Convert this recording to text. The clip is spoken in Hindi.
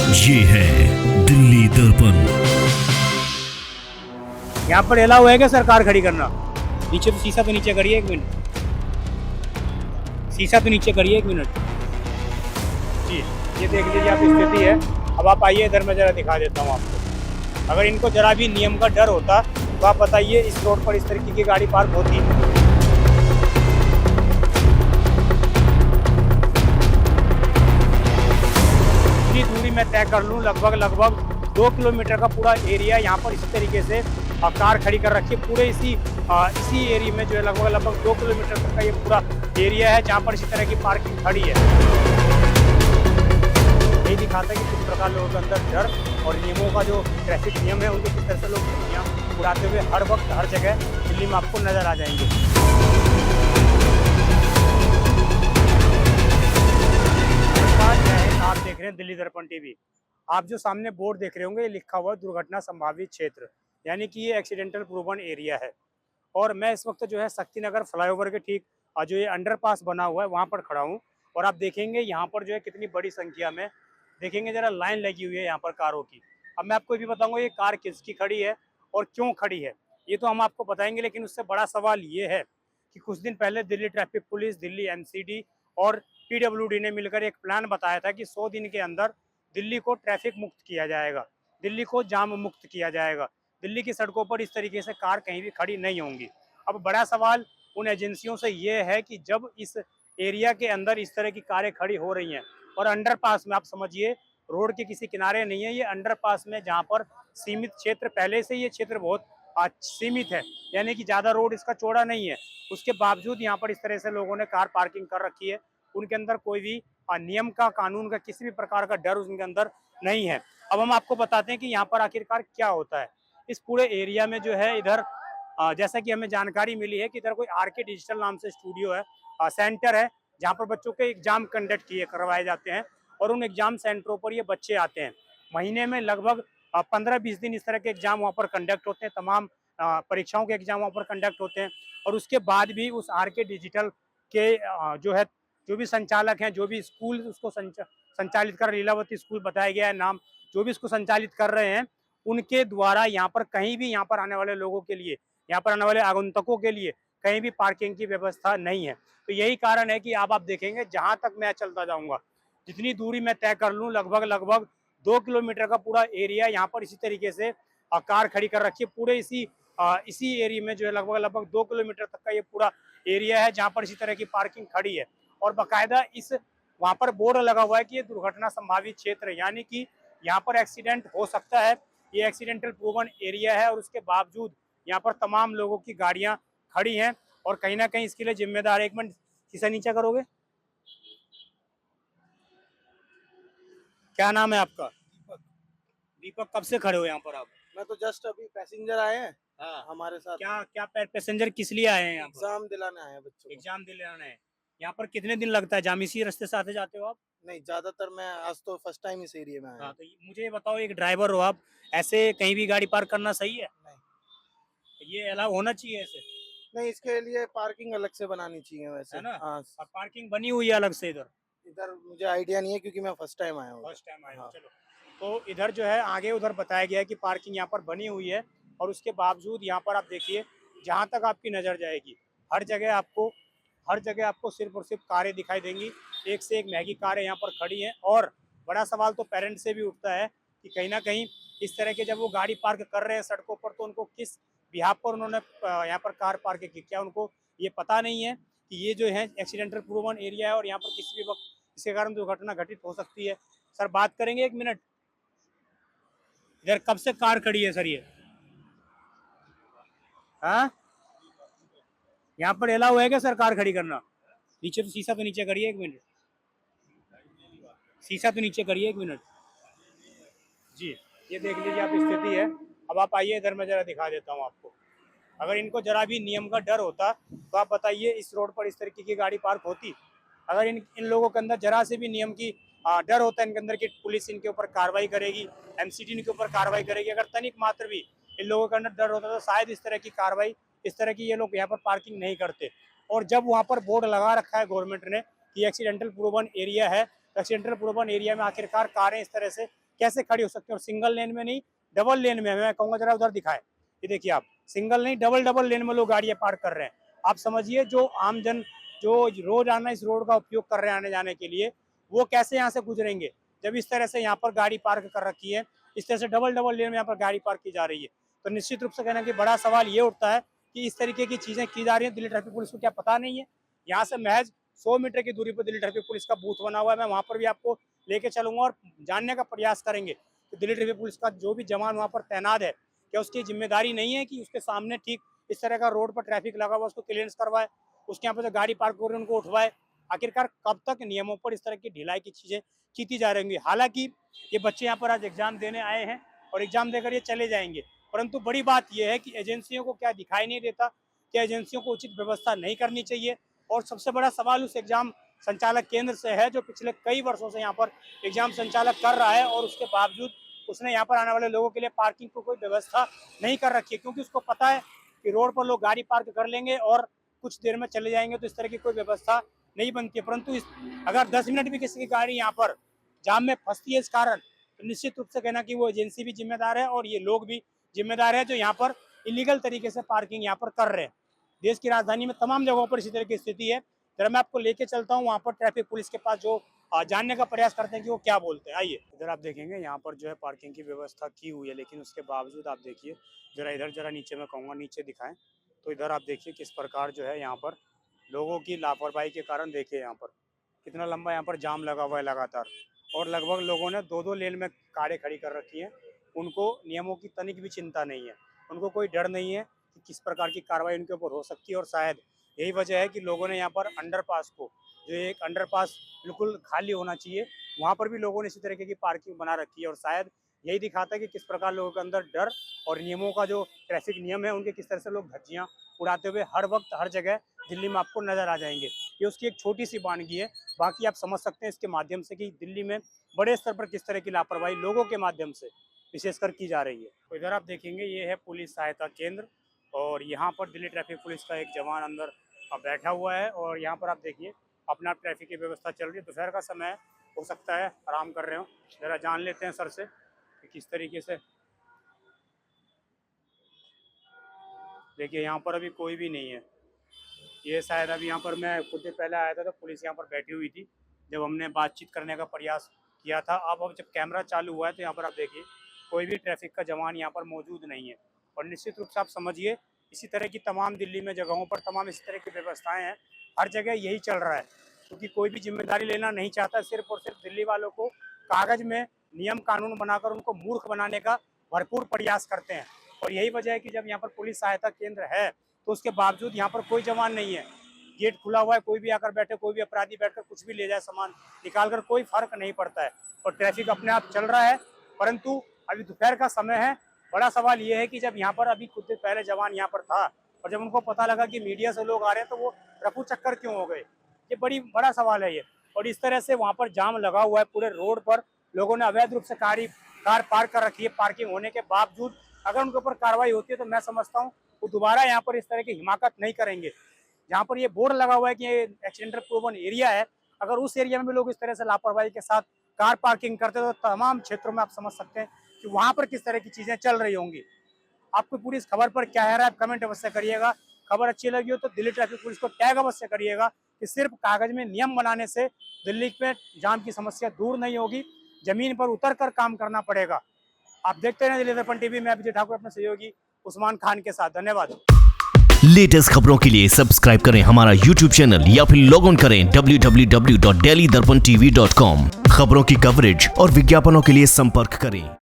ये है दिल्ली दर्पण। यहाँ पर अलाउ है क्या सरकार खड़ी करना? नीचे तो शीशा तो नीचे करिए, 1 मिनट। शीशा तो नीचे करिए, 1 मिनट जी। ये देख लीजिए आप स्थिति है। अब आप आइए इधर, मैं जरा दिखा देता हूँ आपको। अगर इनको जरा भी नियम का डर होता तो आप बताइए इस रोड पर इस तरीके की गाड़ी पार्क होती? इतनी दूरी मैं तय कर लूँ, लगभग 2 किलोमीटर का पूरा एरिया यहाँ पर इसी तरीके से कार खड़ी कर रखी है। पूरे इसी एरिया में जो है लगभग 2 किलोमीटर तक का ये पूरा एरिया है जहाँ पर इसी तरह की पार्किंग खड़ी है। यही दिखाता है कि किस प्रकार लोगों के अंदर डर और नियमों का जो ट्रैफिक नियम है उनको किस तरह से लोग यहाँ उड़ाते हुए हर वक्त हर जगह दिल्ली में आपको नजर आ जाएंगे। आप देख रहे हैं दिल्ली दर्पण टीवी। आप जो सामने बोर्ड देख रहे होंगे ये लिखा हुआ है दुर्घटना संभावित क्षेत्र, यानी कि ये एक्सीडेंटल प्रूवन एरिया है। और मैं इस वक्त जो है शक्तिनगर फ्लाईओवर के ठीक जो ये अंडरपास बना हुआ है वहाँ पर खड़ा हूँ। और आप देखेंगे यहाँ पर जो है कितनी बड़ी संख्या में देखेंगे जरा लाइन लगी हुई है यहाँ पर कारों की। अब मैं आपको ये भी बताऊंगा ये कार किसकी खड़ी है और क्यों खड़ी है, ये तो हम आपको बताएंगे। लेकिन उससे बड़ा सवाल ये है कि कुछ दिन पहले Delhi traffic police, Delhi MCD और पीडब्ल्यूडी ने मिलकर एक प्लान बताया था कि 100 दिन के अंदर दिल्ली को ट्रैफिक मुक्त किया जाएगा, दिल्ली को जाम मुक्त किया जाएगा, दिल्ली की सड़कों पर इस तरीके से कार कहीं भी खड़ी नहीं होंगी। अब बड़ा सवाल उन एजेंसियों से ये है कि जब इस एरिया के अंदर इस तरह की कारें खड़ी हो रही हैं और अंडरपास में, आप समझिए रोड के किसी किनारे नहीं है, ये अंडरपास में जहाँ पर सीमित क्षेत्र, पहले से ये क्षेत्र बहुत सीमित है, यानी कि ज़्यादा रोड इसका चौड़ा नहीं है। उसके बावजूद यहाँ पर इस तरह से लोगों ने कार पार्किंग कर रखी है। उनके अंदर कोई भी नियम का, कानून का, किसी भी प्रकार का डर उनके अंदर नहीं है। अब हम आपको बताते हैं कि यहाँ पर आखिरकार क्या होता है इस पूरे एरिया में। जो है इधर जैसा कि हमें जानकारी मिली है कि इधर कोई आरके डिजिटल नाम से स्टूडियो है, सेंटर है जहाँ पर बच्चों के एग्जाम कंडक्ट करवाए जाते हैं। और उन एग्जाम सेंटरों पर ये बच्चे आते हैं। महीने में लगभग 15-20 दिन इस तरह के एग्जाम वहाँ पर कंडक्ट होते हैं, तमाम परीक्षाओं के एग्जाम वहाँ पर कंडक्ट होते हैं। और उसके बाद भी उस आरके डिजिटल के जो है जो भी संचालक हैं, जो भी स्कूल उसको संचालित कर, लीलावती स्कूल बताया गया है नाम, जो भी इसको संचालित कर रहे हैं उनके द्वारा यहाँ पर कहीं भी, यहाँ पर आने वाले लोगों के लिए, यहाँ पर आने वाले आगंतुकों के लिए कहीं भी पार्किंग की व्यवस्था नहीं है। तो यही कारण है कि अब आप देखेंगे जहां तक मैं चलता जाऊंगा, जितनी दूरी मैं तय कर लूँ, लगभग 2 किलोमीटर का पूरा एरिया यहाँ पर इसी तरीके से कार खड़ी कर रखी है। पूरे इसी एरिया में जो है लगभग 2 किलोमीटर तक का ये पूरा एरिया है जहाँ पर इसी तरह की पार्किंग खड़ी है। और बाकायदा वहाँ पर बोर्ड लगा हुआ है कि ये दुर्घटना संभावित क्षेत्र है, यानी कि यहाँ पर एक्सीडेंट हो सकता है। ये एक्सीडेंटल प्रूवन एरिया है और उसके बावजूद यहाँ पर तमाम लोगों की गाड़ियां खड़ी हैं और कहीं ना कहीं इसके लिए जिम्मेदार है। 1 मिनट, शीशा नीचे करोगे? क्या नाम है आपका? दीपक। दीपक, कब से खड़े हो यहाँ पर आप? मैं तो जस्ट अभी पैसेंजर आए हैं हाँ। हमारे साथ। क्या क्या पैसेंजर किस लिए आए हैं यहाँ पर? एग्जाम दिलाने आए हैं बच्चों को। एग्जाम दिलाने हैं। यहाँ पर कितने दिन लगता है जाम? इसी रास्ते से आते जाते हो आप? नहीं, ज्यादातर मैं आज तो फर्स्ट टाइम इस एरिया में आया हाँ, हूँ। तो मुझे ये बताओ, एक ड्राइवर हो आप, ऐसे कहीं भी गाड़ी पार्क करना सही है? नहीं, ये अलाउ होना चाहिए ऐसे, नहीं, इसके लिए पार्किंग अलग से बनानी चाहिए वैसे। है ना? हाँ, और पार्किंग बनी हुई है अलग से इधर? इधर मुझे आइडिया नहीं है क्योंकि मैं फर्स्ट टाइम आया हूँ। फर्स्ट टाइम आए हो? हाँ। चलो। तो इधर जो है आगे उधर बताया गया है कि पार्किंग यहाँ पर बनी हुई है। और उसके बावजूद यहाँ पर आप देखिए जहाँ तक आपकी नज़र जाएगी हर जगह आपको सिर्फ और सिर्फ कारें दिखाई देंगी। एक से एक महंगी कारें यहाँ पर खड़ी हैं। और बड़ा सवाल तो पेरेंट्स से भी उठता है कि कहीं ना कहीं इस तरह के जब वो गाड़ी पार्क कर रहे हैं सड़कों पर, तो उनको किस बिहाफ पर उन्होंने यहाँ पर कार पार्क की, क्या उनको ये पता नहीं है कि ये जो है एक्सीडेंटल प्रूवन एरिया है और यहाँ पर किसी भी वक्त इसके कारण दुर्घटना घटित हो सकती है। सर बात करेंगे 1 मिनट, इधर कब से कार खड़ी है सर ये? हाँ, यहाँ पर अलाउ है क्या सर कार खड़ी करना? नीचे तो शीशा तो नीचे करिए, 1 मिनट। शीशा तो नीचे करिए, 1 मिनट जी। ये देख लीजिए आप स्थिति है। अब आप आइए इधर, मैं जरा दिखा देता हूँ आपको। अगर इनको जरा भी नियम का डर होता तो आप बताइए इस रोड पर इस तरीके की गाड़ी पार्क होती? अगर इन लोगों के अंदर जरा से भी नियम की डर होता है इनके अंदर कि पुलिस इनके ऊपर कार्रवाई करेगी, एमसीडी इनके ऊपर कार्रवाई करेगी, अगर तनिक मात्र भी इन लोगों के अंदर डर होता तो शायद इस तरह की कार्रवाई, इस तरह की ये लोग यहाँ पर पार्किंग नहीं करते। और जब वहाँ पर बोर्ड लगा रखा है गवर्नमेंट ने कि एक्सीडेंटल प्रूवन एरिया है, एक्सीडेंटल प्रूवन एरिया में आखिरकार कारें इस तरह से कैसे खड़ी हो सकती है, और सिंगल लेन में नहीं डबल लेन में। मैं कहूँगा जरा उधर दिखाएं, ये देखिए आप, सिंगल नहीं डबल लेन में लोग गाड़ियाँ पार्क कर रहे हैं। आप समझिए जो आमजन जो रोजाना इस रोड का उपयोग कर रहे हैं आने जाने के लिए, वो कैसे यहाँ से गुजरेंगे जब इस तरह से यहाँ पर गाड़ी पार्क कर रखी है, इस तरह से डबल लेन में यहाँ पर गाड़ी पार्क की जा रही है। तो निश्चित रूप से कहना कि बड़ा सवाल ये उठता है कि इस तरीके की चीजें की जा रही हैं। दिल्ली ट्रैफिक पुलिस को क्या पता नहीं है? यहाँ से महज 100 मीटर की दूरी पर दिल्ली ट्रैफिक पुलिस का बूथ बना हुआ है। मैं वहाँ पर भी आपको लेके चलूंगा और जानने का प्रयास करेंगे कि दिल्ली ट्रैफिक पुलिस का जो भी जवान वहाँ पर तैनात है, क्या उसकी जिम्मेदारी नहीं है कि उसके सामने ठीक इस तरह का रोड पर ट्रैफिक लगा हुआ उसको क्लियरेंस करवाए, उसके यहाँ पर जो गाड़ी पार्क हो रही है उनको उठवाए। आखिरकार कब तक नियमों पर इस तरह की ढिलाई की चीजें की जा रही होंगी? हालांकि ये बच्चे यहाँ पर आज एग्जाम देने आए हैं और एग्जाम देकर ये चले जाएंगे, परंतु बड़ी बात यह है कि एजेंसियों को क्या दिखाई नहीं देता कि एजेंसियों को उचित व्यवस्था नहीं करनी चाहिए? और सबसे बड़ा सवाल उस एग्जाम संचालक केंद्र से है जो पिछले कई वर्षों से यहाँ पर एग्जाम संचालक कर रहा है, और उसके बावजूद उसने यहाँ पर आने वाले लोगों के लिए पार्किंग को कोई व्यवस्था नहीं कर रखी है, क्योंकि उसको पता है कि रोड पर लोग गाड़ी पार्क कर लेंगे और कुछ देर में चले जाएंगे, तो इस तरह की कोई व्यवस्था नहीं बनती है। परंतु अगर 10 मिनट भी किसी की गाड़ी यहाँ पर जाम में फंसती है इस कारण, तो निश्चित रूप से कहना कि वो एजेंसी भी जिम्मेदार है और ये लोग भी जिम्मेदार है जो यहाँ पर इलीगल तरीके से पार्किंग यहाँ पर कर रहे हैं। देश की राजधानी में तमाम जगहों पर इसी तरह की स्थिति है। जरा मैं आपको लेके चलता हूँ वहाँ पर ट्रैफिक पुलिस के पास, जो जानने का प्रयास करते हैं कि वो क्या बोलते हैं। आइए, इधर आप देखेंगे यहाँ पर जो है पार्किंग की व्यवस्था की हुई है, लेकिन उसके बावजूद आप देखिए जरा इधर, जरा नीचे मैं कहूँगा नीचे दिखाएं तो इधर आप देखिए किस प्रकार जो है यहाँ पर लोगों की लापरवाही के कारण देखिए यहाँ पर कितना लंबा यहाँ पर जाम लगा हुआ है लगातार, और लगभग लोगों ने 2-2 लेन में कारें खड़ी कर रखी हैं। उनको नियमों की तनिक भी चिंता नहीं है, उनको कोई डर नहीं है कि किस प्रकार की कार्रवाई उनके ऊपर हो सकती है। और शायद यही वजह है कि लोगों ने यहाँ पर अंडरपास को, जो एक अंडरपास बिल्कुल खाली होना चाहिए, वहाँ पर भी लोगों ने इसी तरीके की पार्किंग बना रखी है। और शायद यही दिखाता है कि किस प्रकार लोगों के अंदर डर और नियमों का जो ट्रैफिक नियम है उनके किस तरह से लोग धज्जियाँ उड़ाते हुए हर वक्त हर जगह दिल्ली में आपको नजर आ जाएंगे। ये उसकी एक छोटी सी वानगी है, बाकी आप समझ सकते हैं इसके माध्यम से कि दिल्ली में बड़े स्तर पर किस तरह की लापरवाही लोगों के माध्यम से विशेषकर की जा रही है। तो इधर आप देखेंगे ये है पुलिस सहायता केंद्र, और यहाँ पर दिल्ली ट्रैफिक पुलिस का एक जवान अंदर बैठा हुआ है, और यहाँ पर आप देखिए अपना ट्रैफिक की व्यवस्था चल रही है। दोपहर का समय हो सकता है आराम कर रहे हो। जरा जान लेते हैं सर से कि किस तरीके से। देखिए यहाँ पर अभी कोई भी नहीं है, ये शायद अभी यहाँ पर मैं कुछ देर पहले आया था तो पुलिस यहाँ पर बैठी हुई थी जब हमने बातचीत करने का प्रयास किया था। अब जब कैमरा चालू हुआ है तो यहाँ पर आप देखिए कोई भी ट्रैफिक का जवान यहाँ पर मौजूद नहीं है। और निश्चित रूप से आप समझिए इसी तरह की तमाम दिल्ली में जगहों पर तमाम इसी तरह की व्यवस्थाएं हैं, हर जगह यही चल रहा है, क्योंकि कोई भी जिम्मेदारी लेना नहीं चाहता। सिर्फ और सिर्फ दिल्ली वालों को कागज में नियम कानून बनाकर उनको मूर्ख बनाने का भरपूर प्रयास करते हैं। और यही वजह है कि जब यहाँ पर पुलिस सहायता केंद्र है तो उसके बावजूद यहाँ पर कोई जवान नहीं है। गेट खुला हुआ है, कोई भी आकर बैठे, कोई भी अपराधी बैठकर कुछ भी ले जाए सामान निकाल कर, कोई फर्क नहीं पड़ता है और ट्रैफिक अपने आप चल रहा है। परंतु अभी दोपहर का समय है। बड़ा सवाल ये है कि जब यहाँ पर अभी कुछ देर पहले जवान यहाँ पर था और जब उनको पता लगा कि मीडिया से लोग आ रहे हैं तो वो रफू चक्कर क्यों हो गए? ये बड़ा सवाल है ये। और इस तरह से वहाँ पर जाम लगा हुआ है पूरे रोड पर, लोगों ने अवैध रूप से कार पार्क कर रखी है। पार्किंग होने के बावजूद अगर उनके ऊपर कार्रवाई होती है तो मैं समझता हूँ वो दोबारा यहाँ पर इस तरह की हिमाकत नहीं करेंगे। जहाँ पर ये बोर्ड लगा हुआ है कि ये एक्सीडेंटल प्रोवन एरिया है, अगर उस एरिया में भी लोग इस तरह से लापरवाही के साथ कार पार्किंग करते तो तमाम क्षेत्रों में आप समझ सकते हैं कि वहाँ पर किस तरह की चीज़ें चल रही होंगी। आपको पूरी इस खबर पर क्या है, आप कमेंट अवश्य करिएगा। खबर अच्छी लगी हो तो दिल्ली ट्रैफिक पुलिस को टैग अवश्य करिएगा कि सिर्फ कागज में नियम बनाने से दिल्ली में जाम की समस्या दूर नहीं होगी, जमीन पर उतर कर काम करना पड़ेगा। आप देखते रहें दिल्ली दर्पण टीवी में विजय ठाकुर अपने सहयोगी उस्मान खान के साथ। धन्यवाद। लेटेस्ट खबरों के लिए सब्सक्राइब करें हमारा YouTube चैनल या फिर लॉग ऑन करें www.delhidarpantv.com। खबरों की कवरेज और विज्ञापनों के लिए संपर्क करें।